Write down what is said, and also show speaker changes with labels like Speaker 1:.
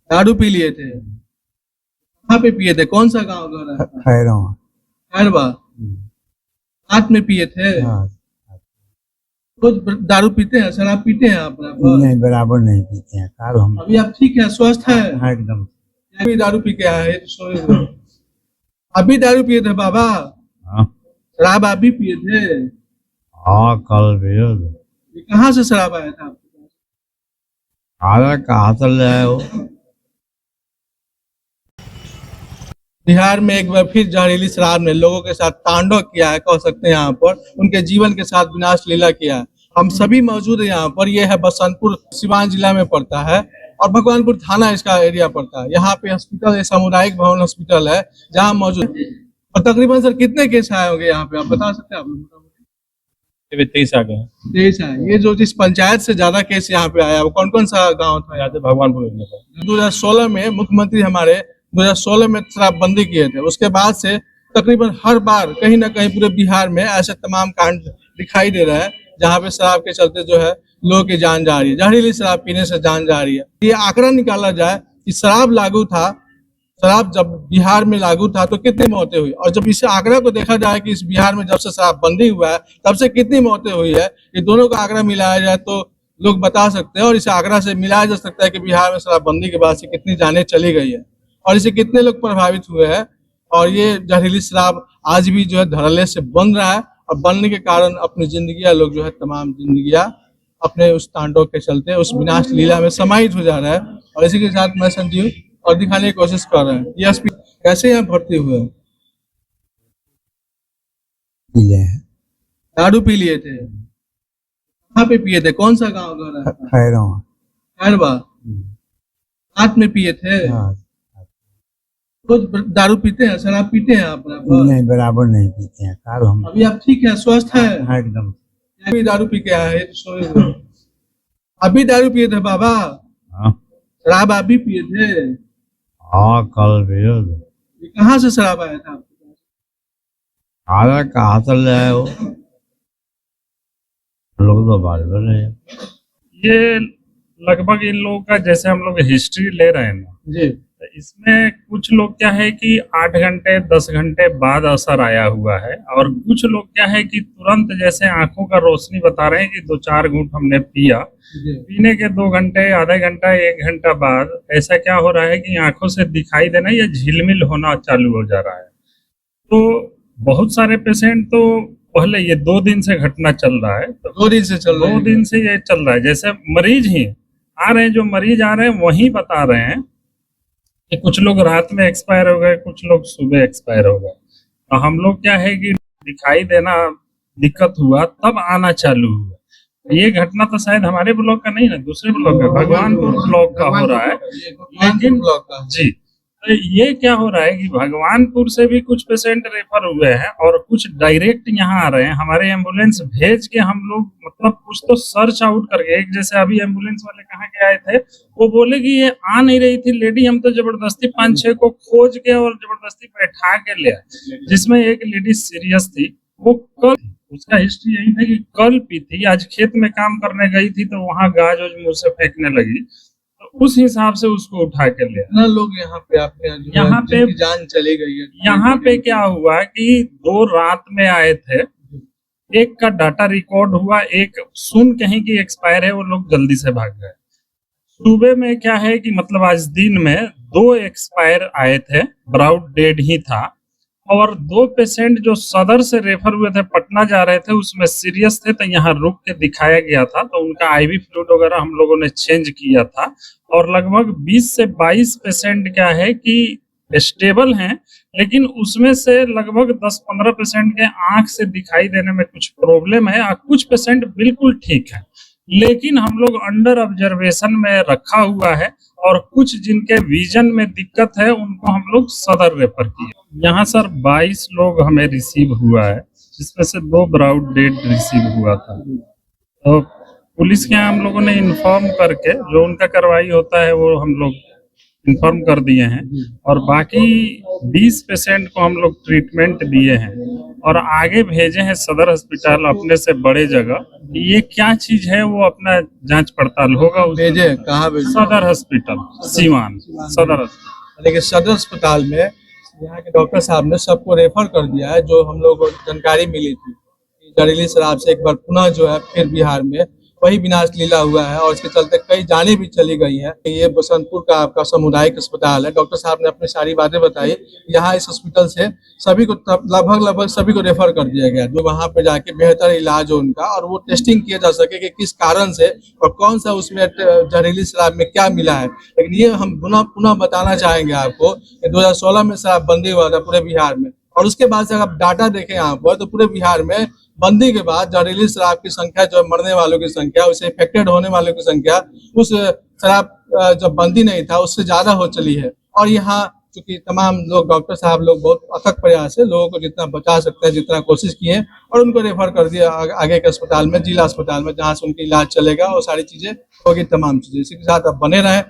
Speaker 1: दारू पी लिए थे? कहाँ पे पिए थे? कौन सा गांव घर है?
Speaker 2: खैरवा।
Speaker 1: खैरवा। रात में पिए थे?
Speaker 2: हाँ।
Speaker 1: रोज दारू पीते हैं, शराब पीते हैं आप बराबर?
Speaker 2: नहीं, बराबर नहीं पीते हैं। काल हम
Speaker 1: अभी आप ठीक है, स्वस्थ है?
Speaker 2: हाँ, एकदम।
Speaker 1: अभी दारू पी के आए हैं, सोए हुए। अभी दारू पिए थे बाबा?
Speaker 2: हाँ।
Speaker 1: शराब आप भी पिए थे?
Speaker 2: हाँ, कल भी
Speaker 1: ये कहाँ से शराब आया था आपके पास?
Speaker 2: आधा कहाँ चल जाए वो।
Speaker 1: बिहार में एक बार फिर जहरीली शराब ने लोगों के साथ तांडव किया है, कह सकते हैं। यहाँ पर उनके जीवन के साथ विनाश लीला किया है। हम सभी मौजूद है यहाँ पर। यह है बसंतपुर, सिवान जिला में पड़ता है और भगवानपुर थाना इसका एरिया पड़ता है। यहाँ पे हॉस्पिटल है, सामुदायिक भवन हॉस्पिटल है जहाँ मौजूद। और तकरीबन सर कितने केस आए होंगे यहाँ पे, आप बता सकते हैं? आप
Speaker 3: 23 आ गए।
Speaker 1: 23 है। ये जो जिस पंचायत से ज्यादा केस यहाँ पे आया, वो कौन कौन सा गाँव था?
Speaker 3: यहाँ से भगवानपुर एरिया का।
Speaker 1: 2016 में मुख्यमंत्री हमारे 2016 में शराबबंदी किए थे। उसके बाद से तकरीबन हर बार कहीं ना कहीं पूरे बिहार में ऐसे तमाम कांड दिखाई दे रहा है जहाँ पे शराब के चलते जो है लोगों की जान जा रही है। जहरीली शराब पीने से जान जा रही है। ये आंकड़ा निकाला जाए कि शराब लागू था, शराब जब बिहार में लागू था तो कितनी मौतें हुई, और जब इस आंकड़ा को देखा जाए कि इस बिहार में जब से शराबबंदी हुआ है तब से कितनी मौतें हुई है, ये दोनों का आंकड़ा मिलाया जाए तो लोग बता सकते हैं। और इस आंकड़ा से मिलाया जा सकता है कि बिहार में शराबबंदी के बाद से कितनी जानें चली गई है और इससे कितने लोग प्रभावित हुए हैं। और ये जहरीली शराब आज भी जो है धड़ल्ले से बन रहा है और बनने के कारण अपनी जिंदगियां लोग जो है तमाम जिंदगियां अपने उस तांडव के चलते उस विनाश लीला में समाहित हो जा रहा है। और इसी के साथ मैं संजीव और दिखाने की कोशिश कर रहे हैं। ये कैसे यहाँ भर्ती हुए?
Speaker 2: पी ले हैं।
Speaker 1: दारू पी लिए थे? कहाँ पे पिए थे? कौन सा गाँव घर है?
Speaker 2: खैरवा।
Speaker 1: खैरवा। रात में पिए थे?
Speaker 2: हाँ।
Speaker 1: रोज दारू पीते हैं, शराब पीते हैं आप बराबर?
Speaker 2: नहीं, बराबर नहीं पीते हैं। काल हम
Speaker 1: अभी आप ठीक है, स्वस्थ है?
Speaker 2: हाँ, एकदम।
Speaker 1: अभी दारू पी के आए हैं, सोए हुए। अभी दारू पिए थे बाबा?
Speaker 2: हाँ।
Speaker 1: शराब आप भी पिए थे?
Speaker 2: हाँ, कल भी
Speaker 1: ये कहाँ से शराब आया था आपके पास?
Speaker 2: आधा कहाँ चल जाए वो। लोग तो बराबर नहीं।
Speaker 3: ये लगभग इन लोगों का जैसे हम लोग हिस्ट्री ले रहे हैं ना,
Speaker 1: जी
Speaker 3: तो इसमें कुछ लोग क्या है कि 8 घंटे 10 घंटे बाद असर आया हुआ है, और कुछ लोग क्या है कि तुरंत जैसे आंखों का रोशनी बता रहे हैं कि 2-4 घूंट हमने पिया,
Speaker 1: जी
Speaker 3: पीने के 2 घंटे, आधा घंटा, 1 घंटा बाद ऐसा क्या हो रहा है कि आंखों से दिखाई देना या झिलमिल होना चालू हो जा रहा है। तो बहुत सारे पेशेंट तो पहले ये 2 दिन से घटना चल रहा है, तो
Speaker 1: 2 दिन से चल रहा
Speaker 3: 2
Speaker 1: है।
Speaker 3: दिन से ये चल रहा है। जैसे मरीज ही आ रहे हैं, जो मरीज आ रहे हैं वही बता रहे हैं कि कुछ लोग रात में एक्सपायर हो गए, कुछ लोग सुबह एक्सपायर हो गए। तो हम लोग क्या है कि दिखाई देना दिक्कत हुआ तब आना चालू हुआ। ये घटना तो शायद हमारे ब्लॉक का नहीं ना, दूसरे ब्लॉक का, भगवानपुर ब्लॉक का हो रहा है। लेकिन
Speaker 1: ब्लॉक का
Speaker 3: जी, तो ये क्या हो रहा है कि भगवानपुर से भी कुछ पेशेंट रेफर हुए हैं और कुछ डायरेक्ट यहाँ आ रहे हैं। हमारे एम्बुलेंस भेज के हम लोग मतलब कुछ तो सर्च आउट करके, एक जैसे अभी एम्बुलेंस वाले कहाँ के आए थे, वो बोले कि ये आ नहीं रही थी लेडी, हम तो जबरदस्ती 5-6 को खोज के और जबरदस्ती बैठा के ले आए, जिसमें एक लेडी सीरियस थी। वो कल, उसका हिस्ट्री यही था कि कल पी थी, आज खेत में काम करने गई थी तो वहां गाज वाज मुंह से फेंकने लगी, तो उस हिसाब से उसको उठा के ले आए।
Speaker 1: कितना लोग यहाँ पे आपके
Speaker 3: यहाँ पे
Speaker 1: जिनकी जान चली गई है?
Speaker 3: यहाँ पे क्या हुआ कि 2 रात में आए थे, एक का डाटा रिकॉर्ड हुआ, एक सुन कहीं की एक्सपायर है, वो लोग जल्दी से भाग गए। सुबह में क्या है कि मतलब आज दिन में 2 एक्सपायर आए थे, ब्राउड डेड ही था, और 2 पेशेंट जो सदर से रेफर हुए थे, पटना जा रहे थे, उसमें सीरियस थे, तो यहाँ रुक के दिखाया गया था, तो उनका आईवी फ्लूइड वगैरह हम लोगों ने चेंज किया था। और लगभग 20 से 22 पेशेंट क्या है कि स्टेबल हैं, लेकिन उसमें से लगभग 10-15 पेशेंट के आंख से दिखाई देने में कुछ प्रॉब्लम है, और कुछ पेशेंट बिल्कुल ठीक है, लेकिन हम लोग अंडर ऑब्जर्वेशन में रखा हुआ है, और कुछ जिनके विजन में दिक्कत है उनको हम लोग सदर रेफर किए। यहाँ सर 22 लोग हमें रिसीव हुआ है, जिसमें से 2 ब्राउड डेड रिसीव हुआ था। तो पुलिस के यहाँ हम लोगों ने इन्फॉर्म करके जो उनका कार्रवाई होता है वो हम लोग इन्फॉर्म कर दिए हैं, और बाकी 20 पेशेंट को हम लोग ट्रीटमेंट दिए हैं। और आगे भेजे हैं सदर अस्पताल अपने से बड़े जगह। ये क्या चीज है वो अपना जांच पड़ताल होगा उस
Speaker 1: भेजे कहाँ भेजे?
Speaker 3: सदर हॉस्पिटल सीवान सदर अस्पताल।
Speaker 1: लेकिन सदर अस्पताल में यहाँ के डॉक्टर साहब ने सबको रेफर कर दिया है। जो हम लोग को जानकारी मिली थी कि जहरीली शराब से एक बार पुनः जो है फिर बिहार में वही विनाश लीला हुआ है और इसके चलते कई जानें भी चली गई हैं। ये बसंतपुर का आपका सामुदायिक अस्पताल है। डॉक्टर साहब ने अपनी सारी बातें बताई। यहाँ इस हॉस्पिटल से सभी को लगभग सभी को रेफर कर दिया गया, जो वहाँ पे जाके बेहतर इलाज हो उनका और वो टेस्टिंग किया जा सके कि किस कारण से और कौन सा उसमें जहरीली शराब में क्या मिला है। लेकिन ये हम पुनः बताना चाहेंगे आपको कि 2016 में शराबबंदी हुआ था पूरे बिहार में और उसके बाद से अगर डाटा देखें यहाँ पर तो पूरे बिहार में बंदी के बाद जहरीली शराब की संख्या, जो मरने वालों की संख्या, उससे इफेक्टेड होने वालों की संख्या उस शराब जब बंदी नहीं था उससे ज्यादा हो चली है। और यहाँ चूंकि तमाम लोग, डॉक्टर साहब लोग बहुत अथक प्रयास है, लोगों को जितना बचा सकते हैं जितना कोशिश किए और उनको रेफर कर दिया आगे के अस्पताल में, जिला अस्पताल में, जहाँ से उनका इलाज चलेगा और सारी चीजें होगी, तमाम चीजें। इसी के साथ आप बने रहें।